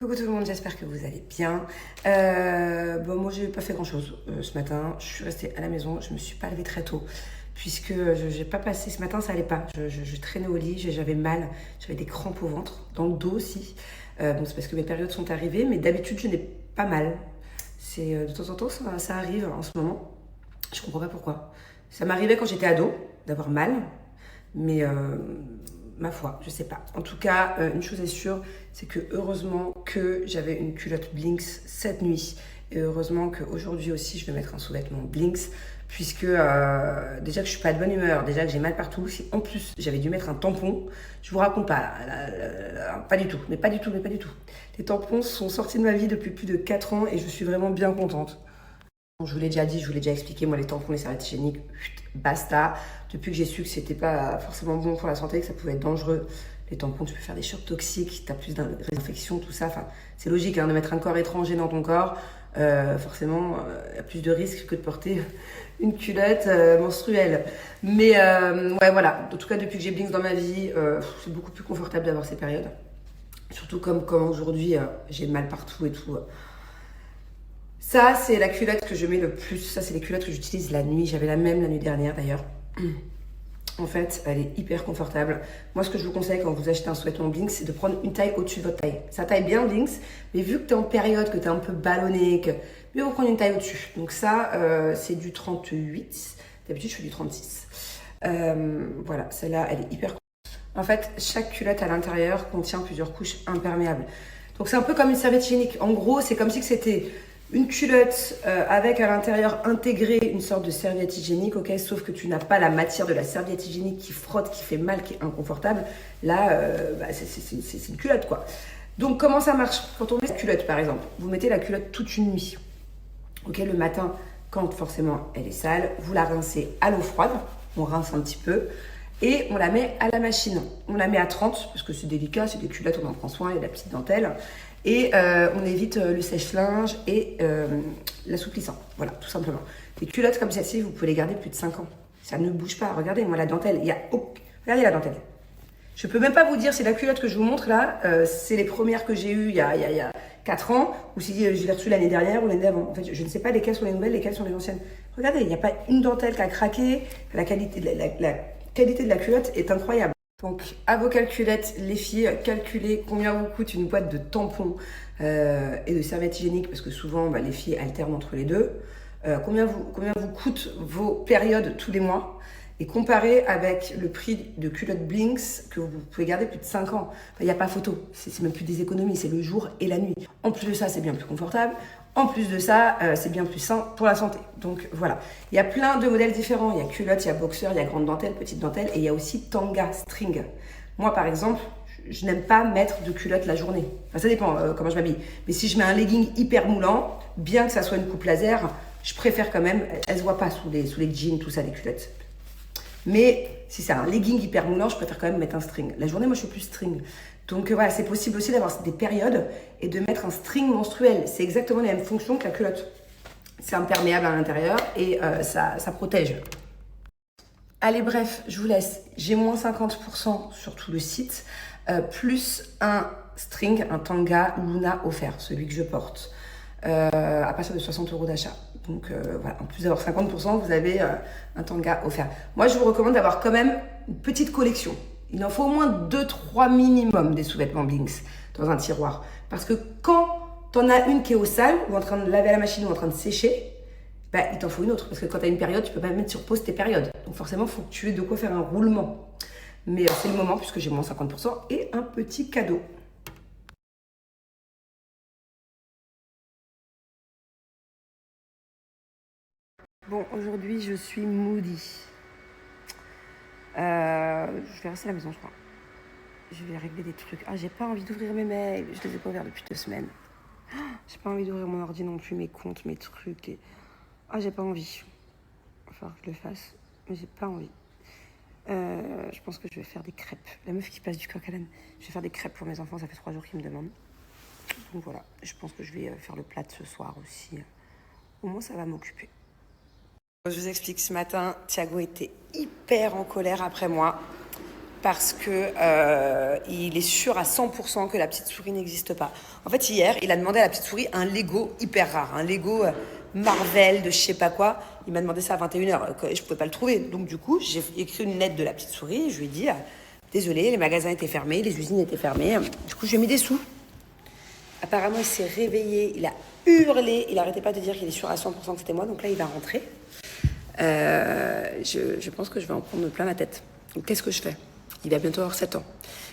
Coucou tout le monde, j'espère que vous allez bien. Bon, moi j'ai pas fait grand chose ce matin. Je suis restée à la maison, je me suis pas levée très tôt puisque j'ai pas passé ce matin, ça allait pas. Je traînais au lit, j'avais mal, j'avais des crampes au ventre, dans le dos aussi. Bon, c'est parce que mes périodes sont arrivées, mais d'habitude je n'ai pas mal. C'est de temps en temps ça arrive en ce moment. Je comprends pas pourquoi. Ça m'arrivait quand j'étais ado d'avoir mal, mais ma foi, je sais pas. En tout cas, une chose est sûre, c'est que heureusement que j'avais une culotte Blinks cette nuit. Et heureusement qu'aujourd'hui aussi, je vais mettre un sous-vêtement Blinks. Puisque déjà que je suis pas de bonne humeur, déjà que j'ai mal partout, si en plus j'avais dû mettre un tampon, je vous raconte pas, pas du tout, mais pas du tout, mais pas du tout. Les tampons sont sortis de ma vie depuis plus de 4 ans et je suis vraiment bien contente. Je vous l'ai déjà dit, je vous l'ai déjà expliqué, moi les tampons, les serviettes hygiéniques, basta. Depuis que j'ai su que c'était pas forcément bon pour la santé, que ça pouvait être dangereux, les tampons, tu peux faire des chocs toxiques, tu as plus d'infections, tout ça. Enfin, c'est logique hein, de mettre un corps étranger dans ton corps. Forcément, il y a plus de risques que de porter une culotte menstruelle. Mais ouais, voilà. En tout cas, depuis que j'ai Blinks dans ma vie, c'est beaucoup plus confortable d'avoir ces périodes. Surtout comme quand aujourd'hui, j'ai mal partout et tout. Ça, c'est la culotte que je mets le plus. Ça, c'est les culottes que j'utilise la nuit. J'avais la même la nuit dernière d'ailleurs. En fait, elle est hyper confortable. Moi, ce que je vous conseille quand vous achetez un sous-vêtement Blinks, c'est de prendre une taille au-dessus de votre taille. Ça taille bien Blinks, mais vu que tu es en période, que tu es un peu ballonné, que mieux vous prendre une taille au-dessus. Donc ça, c'est du 38. D'habitude, je fais du 36. Voilà, celle-là, elle est hyper. En fait, chaque culotte à l'intérieur contient plusieurs couches imperméables. Donc c'est un peu comme une serviette hygiénique. En gros, c'est comme si c'était une culotte avec à l'intérieur intégré une sorte de serviette hygiénique, ok, sauf que tu n'as pas la matière de la serviette hygiénique qui frotte, qui fait mal, qui est inconfortable. Là, c'est une culotte, quoi. Donc, comment ça marche? Quand on met la culotte, par exemple, vous mettez la culotte toute une nuit. Ok, le matin, quand forcément elle est sale, vous la rincez à l'eau froide. On rince un petit peu. Et on la met à la machine. On la met à 30, parce que c'est délicat, c'est des culottes, on en prend soin, il y a la petite dentelle. Et on évite le sèche-linge et l'assouplissant. Voilà, tout simplement. Les culottes comme celle-ci, vous pouvez les garder plus de 5 ans. Ça ne bouge pas. Regardez, moi, la dentelle, il y a... Oh, regardez la dentelle. Je peux même pas vous dire si la culotte que je vous montre là, c'est les premières que j'ai eues il y a 4 ans, ou si je l'ai reçue l'année dernière ou l'année d'avant. En fait, je ne sais pas lesquelles sont les nouvelles, lesquelles sont les anciennes. Regardez, il n'y a pas une dentelle qui a craqué. La qualité de la culotte est incroyable. Donc, à vos calculettes, les filles, calculez combien vous coûte une boîte de tampons et de serviettes hygiéniques, parce que souvent, les filles alternent entre les deux. Combien vous coûtent vos périodes tous les mois et comparez avec le prix de culottes Blinks que vous pouvez garder plus de 5 ans. Il n'y a pas photo, c'est même plus des économies, c'est le jour et la nuit. En plus de ça, c'est bien plus confortable. En plus de ça, c'est bien plus sain pour la santé. Donc voilà, il y a plein de modèles différents. Il y a culotte, il y a boxer, il y a grande dentelle, petite dentelle et il y a aussi tanga, string. Moi par exemple, je n'aime pas mettre de culotte la journée. Enfin, ça dépend comment je m'habille. Mais si je mets un legging hyper moulant, bien que ça soit une coupe laser, je préfère quand même, elle se voit pas sous les jeans, tout ça, les culottes. Mais si c'est un legging hyper moulant, je préfère quand même mettre un string. La journée, moi, je suis plus string. Donc voilà, c'est possible aussi d'avoir des périodes et de mettre un string menstruel. C'est exactement la même fonction que la culotte. C'est imperméable à l'intérieur et ça protège. Allez, bref, je vous laisse. J'ai moins 50% sur tout le site, plus un string, un tanga Luna offert, celui que je porte, à partir de 60 € d'achat. Donc voilà, en plus d'avoir 50%, vous avez un tanga offert. Moi, je vous recommande d'avoir quand même une petite collection. Il en faut au moins 2-3 minimum des sous-vêtements Blinks dans un tiroir. Parce que quand tu en as une qui est au sale, ou en train de laver à la machine, ou en train de sécher, il t'en faut une autre. Parce que quand tu as une période, tu peux pas mettre sur pause tes périodes. Donc forcément, il faut que tu aies de quoi faire un roulement. Mais c'est le moment, puisque j'ai moins 50% et un petit cadeau. Bon, aujourd'hui, je suis moody. Je vais rester à la maison, je crois. Je vais régler des trucs. Ah, j'ai pas envie d'ouvrir mes mails. Je les ai pas ouverts depuis 2 semaines. J'ai pas envie d'ouvrir mon ordi non plus, mes comptes, mes trucs. Ah, j'ai pas envie. Il va falloir que je le fasse. Mais j'ai pas envie. Je pense que je vais faire des crêpes. La meuf qui passe du coq à l'âne. Je vais faire des crêpes pour mes enfants. Ça fait 3 jours qu'ils me demandent. Donc voilà. Je pense que je vais faire le plat de ce soir aussi. Au moins, ça va m'occuper. Je vous explique. Ce matin, Thiago était hyper en colère après moi. parce que il est sûr à 100% que la petite souris n'existe pas. En fait, hier, il a demandé à la petite souris un Lego hyper rare, un Lego Marvel de je sais pas quoi. Il m'a demandé ça à 21h, je pouvais pas le trouver. Donc du coup, j'ai écrit une lettre de la petite souris, je lui ai dit désolé, les magasins étaient fermés, les usines étaient fermées. Du coup, je lui ai mis des sous. Apparemment, il s'est réveillé, il a hurlé, il arrêtait pas de dire qu'il est sûr à 100% que c'était moi, donc là, il va rentrer. Je pense que je vais en prendre plein la tête. Donc, qu'est-ce que je fais? Il va bientôt avoir 7 ans.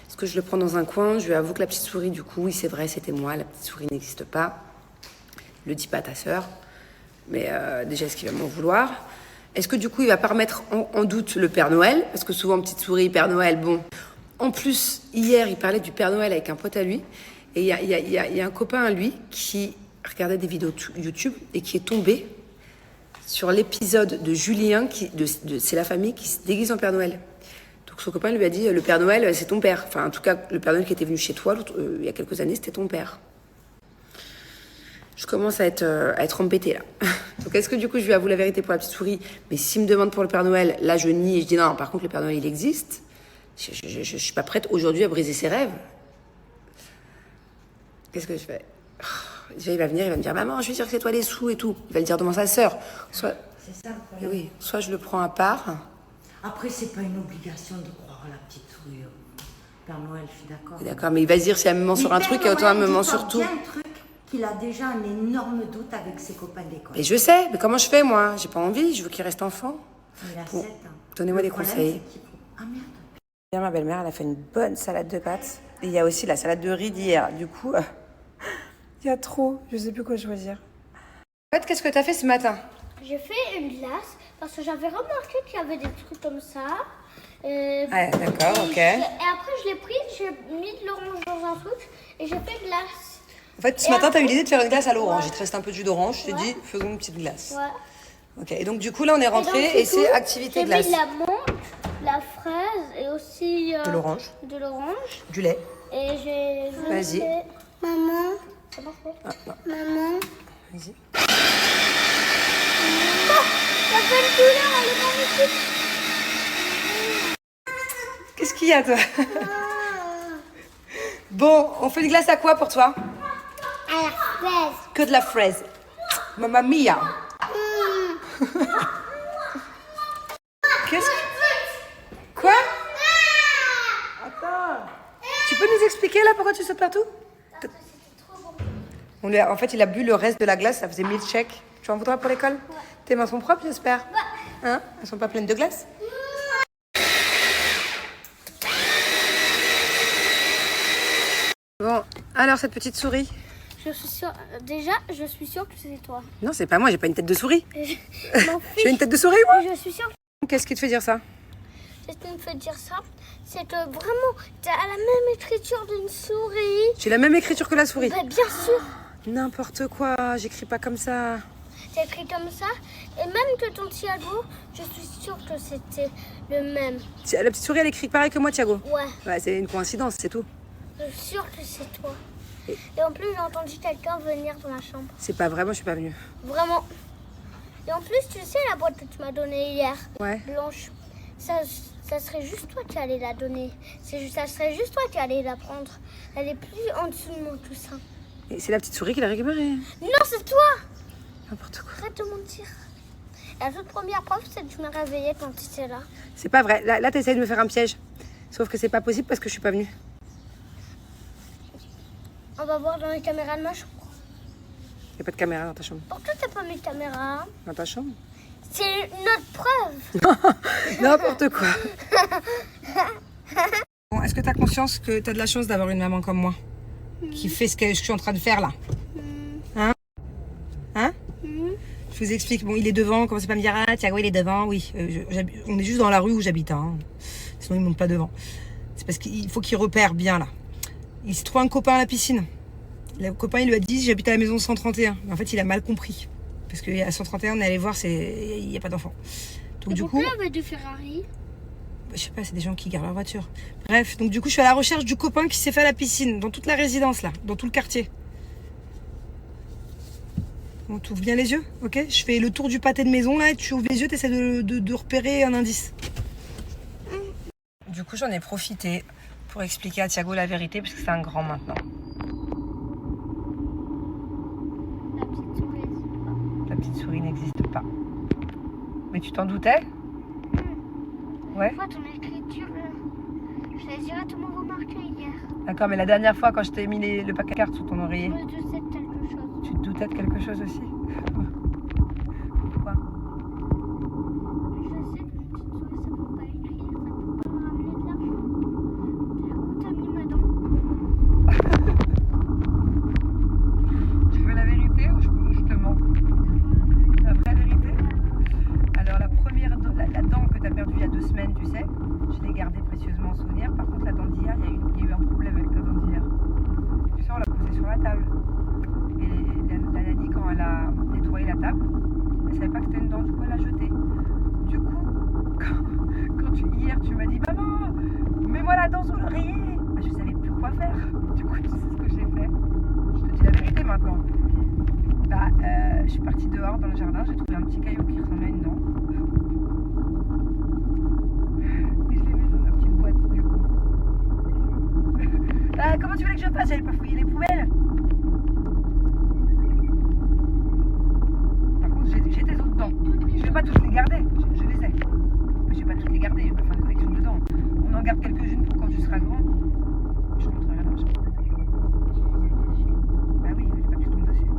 Est-ce que je le prends dans un coin? Je lui avoue que la petite souris, du coup, oui, c'est vrai, c'était moi, la petite souris n'existe pas. Le dis pas à ta sœur. Mais déjà, est-ce qu'il va m'en vouloir? Est-ce que du coup, il va pas remettre en doute le Père Noël? Parce que souvent, petite souris, Père Noël, bon. En plus, hier, il parlait du Père Noël avec un pote à lui. Et il y a un copain à lui qui regardait des vidéos YouTube et qui est tombé sur l'épisode de Julien, c'est la famille qui se déguise en Père Noël. Donc son copain lui a dit, le Père Noël, c'est ton père. Enfin, en tout cas, le Père Noël qui était venu chez toi il y a quelques années, c'était ton père. Je commence à être embêtée là. Donc est-ce que du coup je lui avoue la vérité pour la petite souris? Mais s'il me demande pour le Père Noël, là je nie et je dis non, par contre le Père Noël il existe. Je suis pas prête aujourd'hui à briser ses rêves. Qu'est-ce que je fais? Déjà il va venir, il va me dire maman, je vais dire que c'est toi les sous et tout. Il va le dire devant sa sœur. Soit... C'est ça le problème. Oui, soit je le prends à part. Après, c'est pas une obligation de croire à la petite souris. Père Noël, je suis d'accord. D'accord, mais il va se dire si elle me ment sur un truc, et autant elle me ment sur tout. Il y a un truc qu'il a déjà un énorme doute avec ses copains d'école. Et je sais, mais comment je fais moi? J'ai pas envie, je veux qu'il reste enfant. Il a 7 ans. Donnez-moi des conseils. Ah merde. Hier, ma belle-mère, elle a fait une bonne salade de pâtes. Et il y a aussi la salade de riz d'hier. Du coup, il y a trop. Je sais plus quoi choisir. En fait, qu'est-ce que t'as fait ce matin? J'ai fait une glace parce que j'avais remarqué qu'il y avait des trucs comme ça. Ah, d'accord, ok. Et après, je l'ai prise, j'ai mis de l'orange dans un truc et j'ai fait une glace. En fait, ce matin, t'as eu l'idée de faire une glace à l'orange. Il te reste un peu de jus d'orange. Je t'ai dit, faisons une petite glace. Ouais. Ok, et donc du coup, là, on est rentré et c'est activité glace. J'ai mis de la menthe, de la fraise et aussi... De l'orange. De l'orange. Du lait. Et j'ai... Vas-y. Maman. Ça marche pas. Ah, non. Maman. Vas-y. Ça fait une couleur, elle est magnifique. Qu'est-ce qu'il y a, toi? Bon, on fait une glace à quoi pour toi? À la fraise. Que de la fraise. Mamma mia. Qu'est-ce que... Quoi? Attends. Tu peux nous expliquer là pourquoi tu sautes partout? En fait, il a bu le reste de la glace, ça faisait milkshake. Tu en voudras pour l'école? Tes mains sont propres, j'espère? Hein? Elles sont pas pleines de glace? Bon, alors cette petite souris? Je suis sûre... Déjà, je suis sûre que c'est toi. Non, c'est pas moi, j'ai pas une tête de souris. Je m'en fiche. J'ai une tête de souris, moi? Je suis sûre. Qu'est-ce qui te fait dire ça? Ce qui me fait dire ça, c'est que vraiment, tu as la même écriture d'une souris. J'ai la même écriture que la souris. Bah, bien sûr. N'importe quoi, j'écris pas comme ça. Tu écrit comme ça. Et même que ton Thiago, je suis sûre que c'était le même. La petite souris, elle écrit pareil que moi, Thiago. Ouais. Ouais, c'est une coïncidence, c'est tout. Je suis sûre que c'est toi. Et en plus, j'ai entendu quelqu'un venir dans ma chambre. C'est pas vrai, moi je suis pas venue. Vraiment. Et en plus, tu sais la boîte que tu m'as donnée hier, Ouais. blanche, ça serait juste toi qui allais la donner. Ça serait juste toi qui allais la prendre. Elle est plus en dessous de mon coussin. Et c'est la petite souris qui l'a récupérée. Non, c'est toi. N'importe quoi. Arrête de mentir. La toute première preuve, c'est que tu m'as réveillée quand tu étais là. C'est pas vrai. Là t'essayes de me faire un piège. Sauf que c'est pas possible parce que je suis pas venue. On va voir dans les caméras de ma chambre. Y a pas de caméra dans ta chambre. Pourquoi t'as pas mis de caméra? Dans ta chambre? C'est notre preuve. N'importe quoi. Bon, est-ce que t'as conscience que t'as de la chance d'avoir une maman comme moi? Qui fait ce que je suis en train de faire là? Hein? Hein? Je vous explique. Bon, il est devant. Commencez pas à me dire, ah, Thiago, il est devant. Oui, on est juste dans la rue où j'habite. Hein. Sinon, il monte pas devant. C'est parce qu'il faut qu'il repère bien là. Il se trouve un copain à la piscine. Le copain, il lui a dit, j'habite à la maison 131. Mais en fait, il a mal compris. Parce qu'à 131, on est allé voir, il n'y a pas d'enfant. Donc, du coup, il y avait du Ferrari? je sais pas, c'est des gens qui gardent leur voiture. Bref, donc du coup, je suis à la recherche du copain qui s'est fait à la piscine, dans toute la résidence là, dans tout le quartier. On t'ouvre bien les yeux, ok? Je fais le tour du pâté de maison là, et tu ouvres les yeux, tu essaies de repérer un indice. du coup, j'en ai profité pour expliquer à Thiago la vérité, puisque c'est un grand maintenant. La petite souris n'existe pas. La petite souris n'existe pas. Mais tu t'en doutais? Ouais. Une fois, ton écriture, je l'ai directement remarqué hier. D'accord, mais la dernière fois, quand je t'ai mis le paquet de cartes sous ton oreiller, Je me doutais de quelque chose. tu te doutais de quelque chose aussi? Pourquoi? Je sais qu'une petite souris, ça peut pas écrire, ça peut pas ramener de l'argent. Où t'as mis ma dent? Tu veux la vérité ou je te mens? La vraie vérité? Alors, la dent que tu as perdue il y a 2 semaines, tu sais, je l'ai gardée précieusement en souvenir. Par contre, la dent d'hier, il y a eu un problème avec ta dent d'hier. Tu sais, on l'a posée sur la table. Et la nanny, quand elle a nettoyé la table, elle savait pas que c'était une dent, du coup, elle l'a jetée. Du coup, hier, tu m'as dit, maman, mets-moi la dent sous l'oreiller. Bah, je savais plus quoi faire. Du coup, tu sais ce que j'ai fait? Je te dis la vérité maintenant. Bah, je suis partie dehors dans le jardin, j'ai trouvé un petit caillou qui ressemblait à une dent. Et je l'ai mis dans la petite boîte, du coup. Comment tu voulais que je fasse? J'allais pas fouiller les poubelles. Par contre, j'ai tes autres dents. Je vais pas toutes les garder, je les ai. Mais je vais pas toutes les garder, je vais pas faire une collection de dents. On en garde quelques-unes pour quand tu seras grand. Je te montrerai dans la chambre. Bah oui, j'ai pas pu tomber dessus.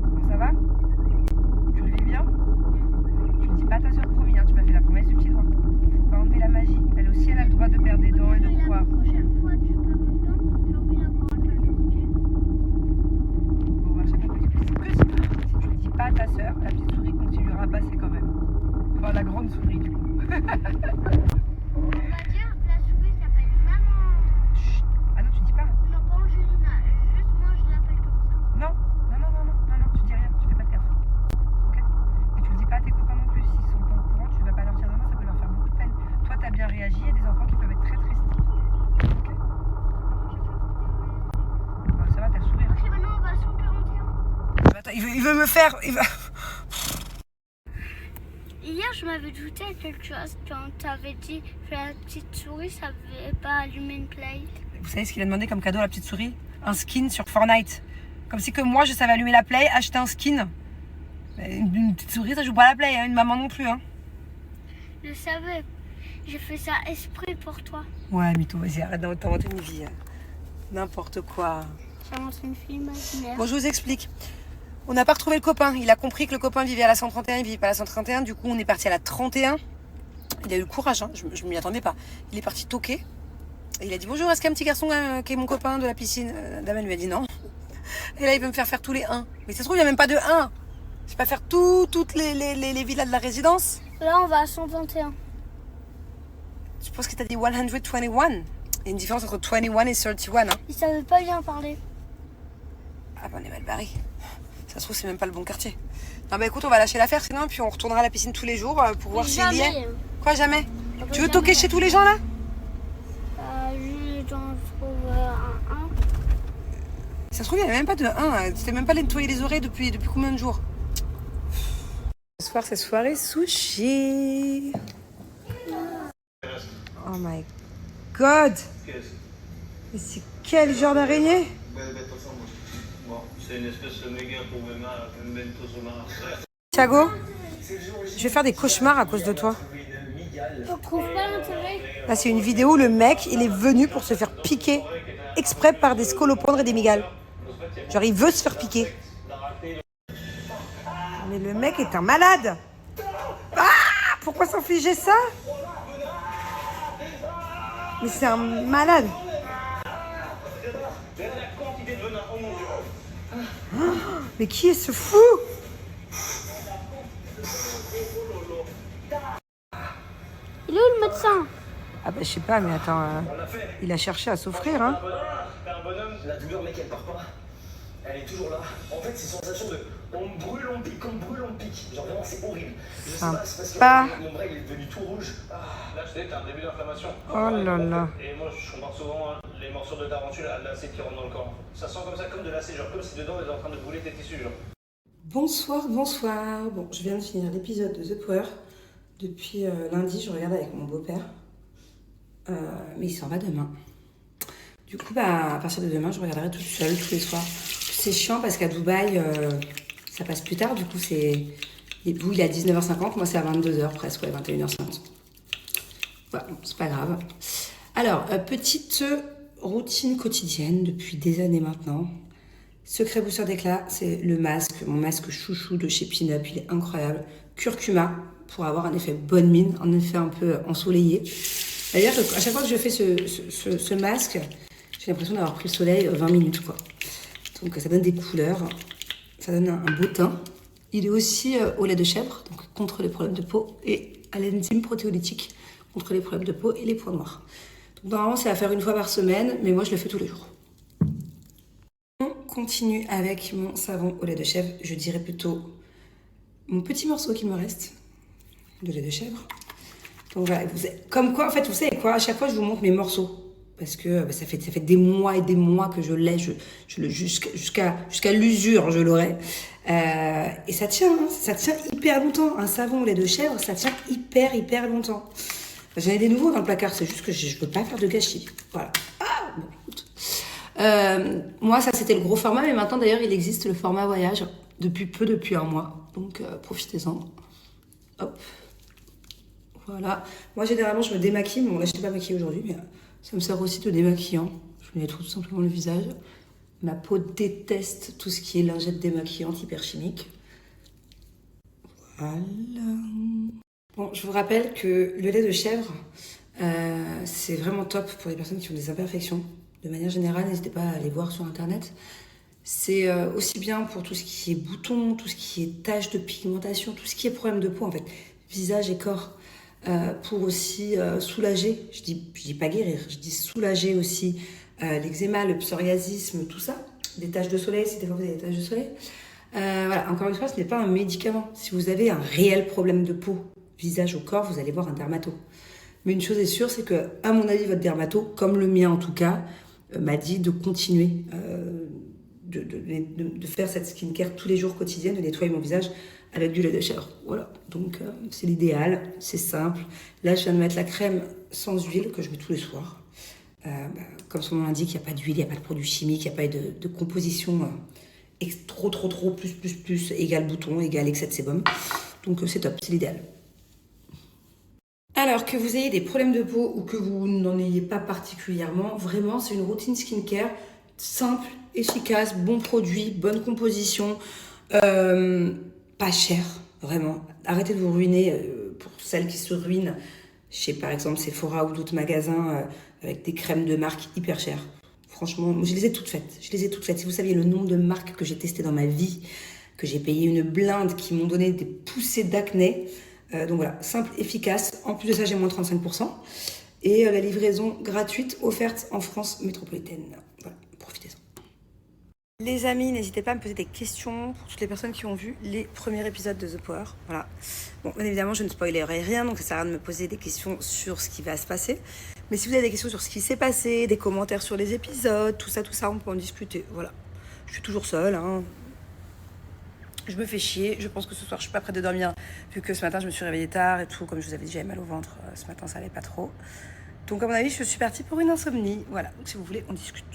Bon, ça va? Tu le vis bien? Tu le dis pas à ta soeur, promis, hein, tu m'as fait la promesse du petit doigt. Faut pas enlever la magie. Elle aussi, elle a le droit de perdre des dents et de croire. La prochaine fois, tu perds une dent, j'ai envie d'avoir un cadeau, ok? Bon, bah, chacun peut expliquer ce que si tu le dis pas à ta soeur, la petite souris continuera à passer quand même. Enfin, la grande souris, du coup. On va dire que la souris s'appelle maman. Chut. Ah non, tu dis pas. Hein. Non, pas Angelina, juste moi je l'appelle comme ça. Non, tu dis rien, tu fais pas de gaffe. Ok? Et tu le dis pas à tes copains non plus. S'ils sont pas au courant, tu vas pas leur dire non, ça peut leur faire beaucoup de peine. Toi, t'as bien réagi, il y a des enfants qui peuvent être très tristes. Ok? Bah, ça va, t'as le sourire. Ok, maintenant on va à 141. Attends, il veut me faire. Hier, je m'avais douté à quelque chose quand t'avais dit que la petite souris savait pas allumer une play. Vous savez ce qu'il a demandé comme cadeau à la petite souris? Un skin sur Fortnite. Comme si que moi, je savais allumer la play, acheter un skin. Une petite souris, ça joue pas à la play, hein, une maman non plus. Hein. Je savais. J'ai fait ça exprès pour toi. Ouais, mytho, vas-y, arrête d'inventer une vie. N'importe quoi. J'invente une fille imaginaire. Bon, je vous explique. On n'a pas retrouvé le copain. Il a compris que le copain vivait à la 131, il vivait pas à la 131. Du coup, on est parti à la 31. Il a eu le courage, hein. Je m'y attendais pas. Il est parti toquer. Et il a dit bonjour, est-ce qu'il y a un petit garçon qui est mon copain de la piscine? Damien lui a dit non. Et là, il veut me faire tous les 1. Mais ça se trouve, il n'y a même pas de 1. Je vais pas faire toutes les villas de la résidence. Là, on va à 121. Je pense que tu as dit 121. Il y a une différence entre 21 et 31. Hein. Il savait pas bien parler. Ah bah on est mal barré. Ça se trouve, c'est même pas le bon quartier. Non bah écoute, on va lâcher l'affaire sinon, puis on retournera à la piscine tous les jours pour voir s'il y est. Quoi, jamais? Tu veux toquer chez tous les gens là? J'en trouve un. Ça se trouve, il n'y avait même pas de 1. C'était même pas nettoyer les oreilles depuis combien de jours? Ce soir, c'est soirée sushi. Oh my god! Mais c'est quel genre d'araignée? C'est une espèce de méga problema, un bentosoma. Thiago, je vais faire des cauchemars à cause de toi. On trouve pas l'intérêt. Là, c'est une vidéo où le mec, il est venu pour se faire piquer exprès par des scolopendres et des migales. Genre, il veut se faire piquer. Mais le mec est un malade. Ah! Pourquoi s'infliger ça? Mais c'est un malade. Mais qui est ce fou? Il est où le médecin? Ah bah je sais pas, mais attends, il a cherché à s'offrir, hein. T'es un bonhomme, la douleur mec elle part pas. Elle est toujours là. En fait c'est sensation de on me brûle, on me pique, on me brûle, on me pique. Genre vraiment c'est horrible. Je sais pas, c'est parce que mon bras il est devenu tout rouge. Là je sais, t'as un début d'inflammation. Oh là là. Et moi je compare souvent les morsures de tarentule à l'acide qui rentre dans le corps. Ça sent comme ça, comme de l'acide, genre comme si dedans elle est en train de brûler tes tissus. Genre. Bonsoir. Bon, je viens de finir l'épisode de The Power. Depuis lundi, je regarde avec mon beau-père. mais il s'en va demain. Du coup, bah, à partir de demain, je regarderai toute seule tous les soirs. C'est chiant parce qu'à Dubaï, ça passe plus tard. Du coup, vous, il est à 19h50. Moi, c'est à 22h presque, ouais, 21h50. Voilà, bon, c'est pas grave. Alors, petite routine quotidienne depuis des années maintenant. Secret booster d'éclat, c'est le masque, mon masque chouchou de chez Pin-Up. Il est incroyable. Curcuma, pour avoir un effet bonne mine, un effet un peu ensoleillé. D'ailleurs, à chaque fois que je fais ce masque, j'ai l'impression d'avoir pris le soleil 20 minutes, quoi. Donc, ça donne des couleurs, ça donne un beau teint. Il est aussi au lait de chèvre, donc contre les problèmes de peau, et à l'enzyme protéolytique, contre les problèmes de peau et les points noirs. Donc, normalement, c'est à faire une fois par semaine, mais moi, je le fais tous les jours. On continue avec mon savon au lait de chèvre. Je dirais plutôt mon petit morceau qui me reste de lait de chèvre. Donc voilà, comme quoi, en fait, vous savez quoi, à chaque fois, je vous montre mes morceaux. Parce que ça fait des mois et des mois que je l'ai, jusqu'à l'usure, je l'aurai. Et ça tient hyper longtemps. Un savon au lait de chèvre, ça tient hyper longtemps. J'en ai des nouveaux dans le placard, c'est juste que je ne veux pas faire de gâchis. Voilà. Ah, bon, écoute. Moi, ça, c'était le gros format, mais maintenant, d'ailleurs, il existe le format voyage depuis un mois. Donc, profitez-en. Hop. Voilà. Moi, généralement, je me démaquille. Bon, là, je n'étais pas maquillée aujourd'hui, mais ça me sert aussi de démaquillant. Je me nettoie tout simplement le visage. Ma peau déteste tout ce qui est lingette démaquillante hyper chimique. Voilà. Bon, je vous rappelle que le lait de chèvre, c'est vraiment top pour les personnes qui ont des imperfections. De manière générale, n'hésitez pas à aller voir sur Internet. C'est aussi bien pour tout ce qui est boutons, tout ce qui est taches de pigmentation, tout ce qui est problème de peau, en fait, visage et corps. Pour aussi soulager, je dis pas guérir, je dis soulager aussi l'eczéma, le psoriasisme, tout ça, des taches de soleil, si des fois vous avez des taches de soleil. Voilà, encore une fois, ce n'est pas un médicament. Si vous avez un réel problème de peau, visage ou corps, vous allez voir un dermato. Mais une chose est sûre, c'est que, à mon avis, votre dermato, comme le mien en tout cas, m'a dit de continuer de faire cette skincare tous les jours quotidienne, de nettoyer mon visage avec du lait de chèvre. Voilà, donc c'est l'idéal, c'est simple. Là, je viens de mettre la crème sans huile que je mets tous les soirs. Comme son nom l'indique, il n'y a pas d'huile, il n'y a pas de produits chimiques, il n'y a pas de composition trop, plus, égale bouton, égale excès de sébum. Donc c'est top, c'est l'idéal. Alors, que vous ayez des problèmes de peau ou que vous n'en ayez pas particulièrement, vraiment, c'est une routine skincare simple, efficace, bon produit, bonne composition, pas cher, vraiment. Arrêtez de vous ruiner pour celles qui se ruinent chez, par exemple, Sephora ou d'autres magasins avec des crèmes de marque hyper chères. Franchement, je les ai toutes faites. Si vous saviez le nombre de marques que j'ai testées dans ma vie, que j'ai payé une blinde, qui m'ont donné des poussées d'acné. Donc voilà, simple, efficace. En plus de ça, j'ai moins 35%. Et la livraison gratuite offerte en France métropolitaine. Voilà, profitez-en. Les amis, n'hésitez pas à me poser des questions pour toutes les personnes qui ont vu les premiers épisodes de The Power. Voilà. Bon, bien évidemment, je ne spoilerai rien, donc ça sert à rien de me poser des questions sur ce qui va se passer. Mais si vous avez des questions sur ce qui s'est passé, des commentaires sur les épisodes, tout ça, on peut en discuter. Voilà. Je suis toujours seule, hein. Je me fais chier. Je pense que ce soir, je suis pas prête de dormir, vu que ce matin, je me suis réveillée tard et tout. Comme je vous avais dit, j'avais mal au ventre. Ce matin, ça allait pas trop. Donc, à mon avis, je suis partie pour une insomnie. Voilà. Donc, si vous voulez, on discute.